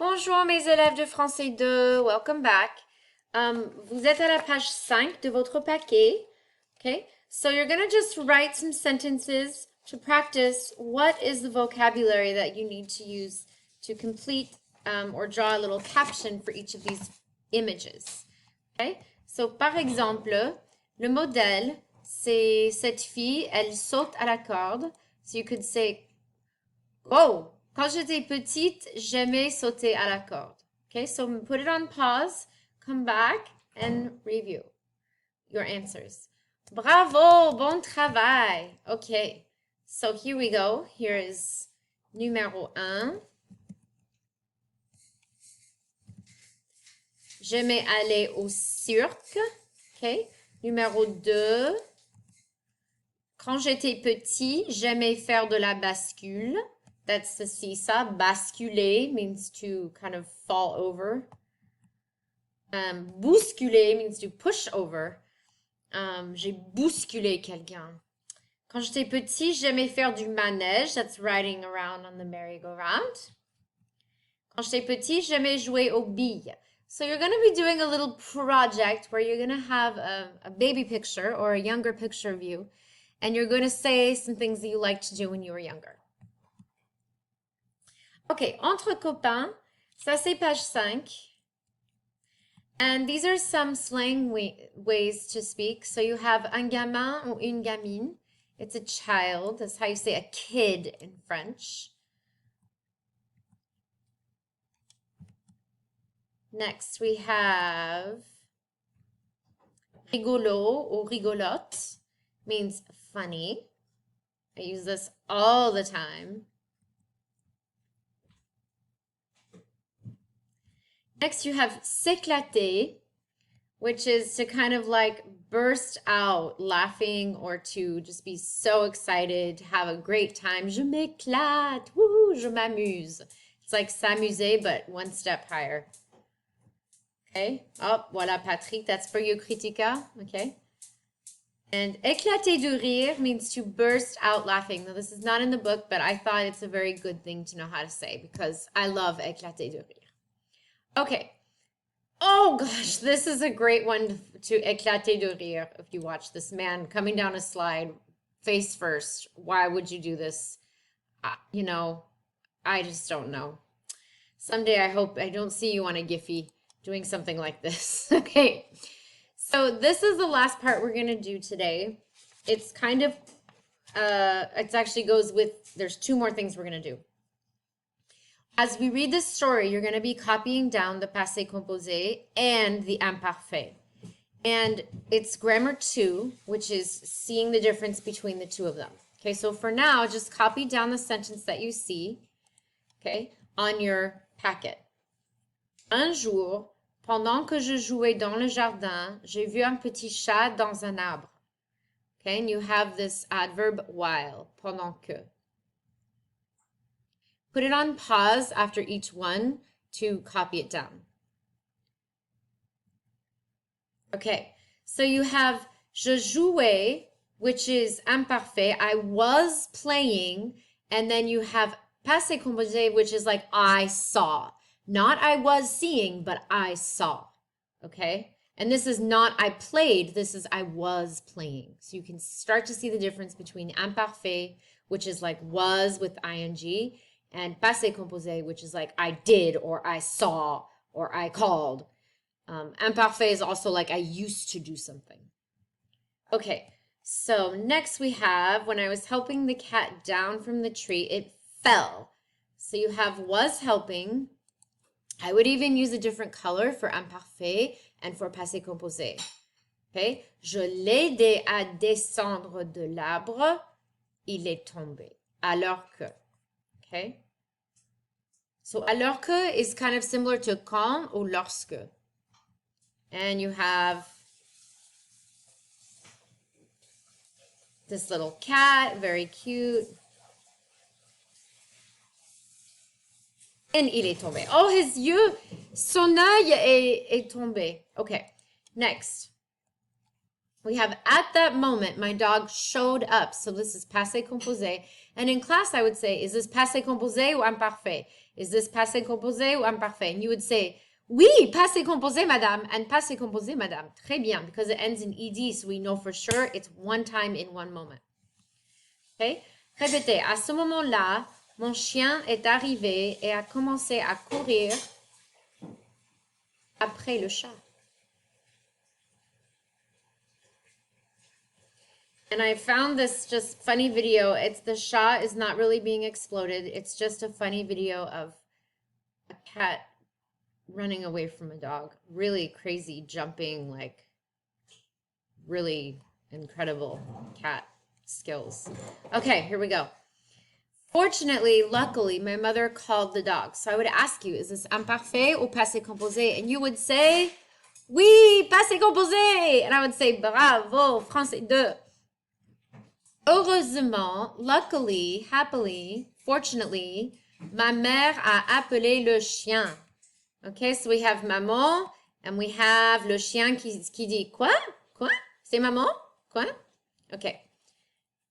Bonjour mes élèves de français 2, welcome back. Vous êtes à la page 5 de votre paquet. Okay, so you're going to just write some sentences to practice what is the vocabulary that you need to use to complete or draw a little caption for each of these images. Okay, so par exemple, le modèle, c'est cette fille, elle saute à la corde. So you could say, oh, quand j'étais petite, j'aimais sauter à la corde. Okay, so put it on pause, come back, and review your answers. Bravo, bon travail. Okay, so here we go. Here is numéro 1. J'aimais aller au cirque. Okay, numéro 2. Quand j'étais petit, j'aimais faire de la bascule. That's the seesaw. Basculer means to kind of fall over. Bousculer means to push over. J'ai bousculé quelqu'un. Quand j'étais petit, j'aimais faire du manège. That's riding around on the merry-go-round. Quand j'étais petit, j'aimais jouer aux billes. So you're going to be doing a little project where you're going to have a baby picture or a younger picture of you. And you're going to say some things that you liked to do when you were younger. Okay, entre copains, ça c'est page 5. And these are some slang ways to speak. So you have un gamin ou une gamine. It's a child. That's how you say a kid in French. Next we have rigolo or rigolote. Means funny. I use this all the time. Next, you have s'éclater, which is to kind of like burst out laughing or to just be so excited, have a great time. Je m'éclate, woohoo, je m'amuse. It's like s'amuser, but one step higher. Okay, oh, voilà, Patrick, that's for you, Kritika, okay? And éclater de rire means to burst out laughing. Now, this is not in the book, but I thought it's a very good thing to know how to say because I love éclater de rire. Okay. Oh gosh, this is a great one to éclater de rire if you watch this man coming down a slide face first. Why would you do this? You know, I just don't know. Someday I hope I don't see you on a Giphy doing something like this. Okay. So this is the last part we're going to do today. It's kind of, it actually goes with, there's two more things we're going to do. As we read this story, you're going to be copying down the passé composé and the imparfait. And it's grammar 2, which is seeing the difference between the two of them. Okay, so for now, just copy down the sentence that you see, okay, on your packet. Un jour, pendant que je jouais dans le jardin, j'ai vu un petit chat dans un arbre. Okay, and you have this adverb while, pendant que. Put it on pause after each one to copy it down. Okay, so you have je jouais, which is imparfait. I was playing, and then you have passé composé, which is like I saw. Not I was seeing, but I saw. Okay? And this is not I played, this is I was playing. So you can start to see the difference between imparfait, which is like was with ing, and passé composé, which is like I did or I saw or I called. Imparfait is also like I used to do something. Okay, so next we have when I was helping the cat down from the tree, it fell. So you have was helping. I would even use a different color for imparfait and for passé composé. Okay, je l'ai aidé à descendre de l'arbre, il est tombé. Alors que. Okay. So alors que is kind of similar to quand or lorsque. And you have this little cat, very cute. And il est tombé. Oh, his yeux, son œil est tombé. Okay, next. We have at that moment, my dog showed up. So this is passé composé. And in class, I would say, is this passé composé or imparfait? Is this passé composé ou imparfait? And you would say, oui, passé composé, madame, and passé composé, madame. Très bien, because it ends in ed, so we know for sure it's one time in one moment. Okay? Répétez, à ce moment-là, mon chien est arrivé et a commencé à courir après le chat. And I found this just funny video. It's the chat is not really being exploded. It's just a funny video of a cat running away from a dog. Really crazy, jumping, like really incredible cat skills. Okay, here we go. Fortunately, luckily, my mother called the dog. So I would ask you, is this imparfait or passé composé? And you would say, oui, passé composé. And I would say, bravo, français 2. Heureusement, luckily, happily, fortunately, ma mère a appelé le chien. Okay, so we have maman and we have le chien qui dit quoi? Quoi? C'est maman? Quoi? Okay.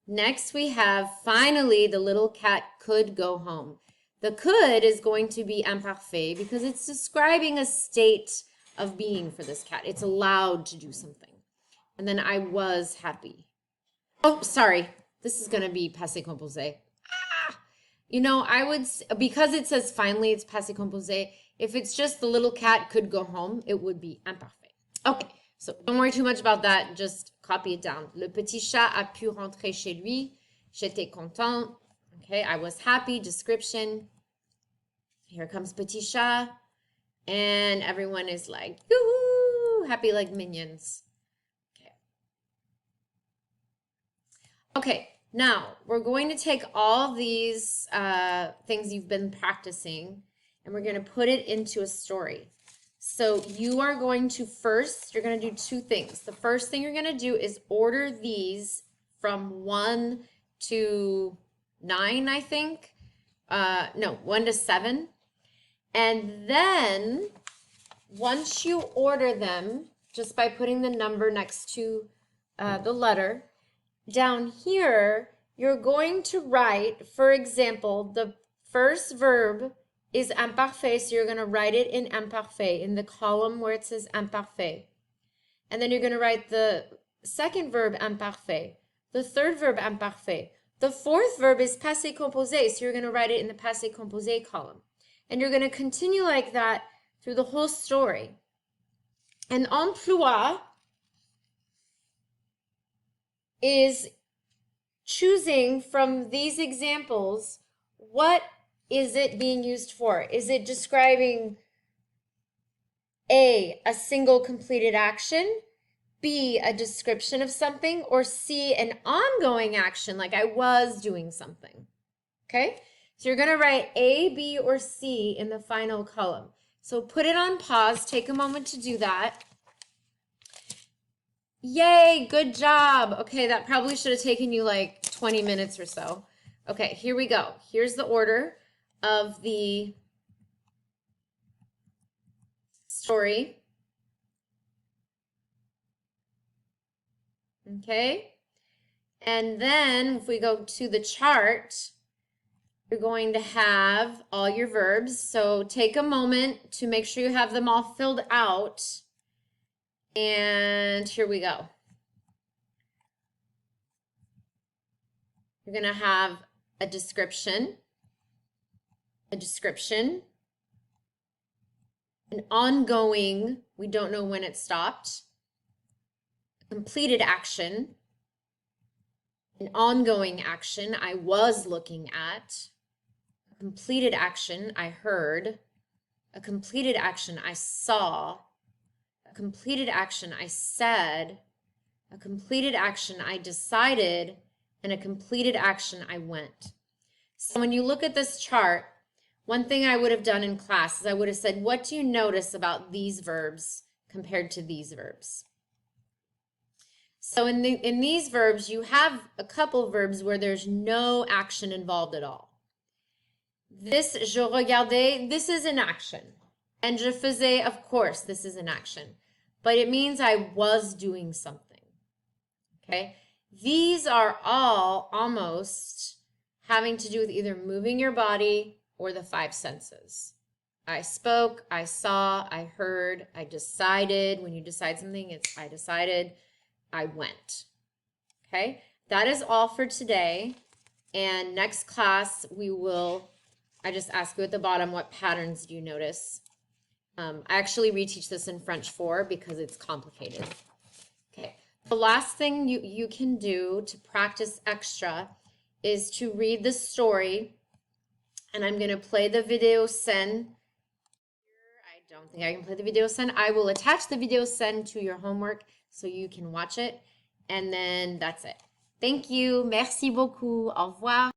Next we have finally the little cat could go home. The could is going to be imparfait because it's describing a state of being for this cat. It's allowed to do something. And then I was happy. Oh, sorry. This is going to be passé composé. You know, I would, because it says finally it's passé composé, if it's just the little cat could go home, it would be imparfait. Okay, so don't worry too much about that. Just copy it down. Le petit chat a pu rentrer chez lui. J'étais content. Okay, I was happy. Description. Here comes petit chat. And everyone is like, yoo-hoo, happy like minions. Okay, now we're going to take all these things you've been practicing and we're going to put it into a story. So you are going to first, you're going to do two things. The first thing you're going to do is order these from 1 to 9, I think. No, 1 to 7. And then once you order them, just by putting the number next to the letter, down here, you're going to write, for example, the first verb is imparfait, so you're going to write it in imparfait, in the column where it says imparfait. And then you're going to write the second verb imparfait, the third verb imparfait. The fourth verb is passé composé, so you're going to write it in the passé composé column. And you're going to continue like that through the whole story. And emploi is choosing from these examples, what is it being used for? Is it describing A, a single completed action, B, a description of something, or C, an ongoing action, like I was doing something? Okay, so you're going to write A, B, or C in the final column. So put it on pause, take a moment to do that. Yay, good job. Okay, that probably should have taken you like 20 minutes or so. Okay, here we go. Here's the order of the story. Okay, and then if we go to the chart, you're going to have all your verbs. So take a moment to make sure you have them all filled out. And here we go. You're going to have a description, an ongoing, we don't know when it stopped, a completed action, an ongoing action, I was looking at, a completed action, I heard, a completed action, I saw, a completed action, I said, a completed action, I decided, and a completed action, I went. So when you look at this chart, one thing I would have done in class is I would have said, what do you notice about these verbs compared to these verbs? So in these verbs, you have a couple verbs where there's no action involved at all. This, je regardais, this is an action. And je faisais, of course, this is an action. But it means I was doing something. Okay? These are all almost having to do with either moving your body or the five senses. I spoke, I saw, I heard, I decided. When you decide something, it's I decided, I went. Okay, that is all for today. And next class, I just ask you at the bottom, what patterns do you notice? I actually reteach this in French 4 because it's complicated. Okay, the last thing you can do to practice extra is to read the story. And I'm going to play the video scène. I don't think I can play the video scène. I will attach the video scène to your homework so you can watch it. And then that's it. Thank you. Merci beaucoup. Au revoir.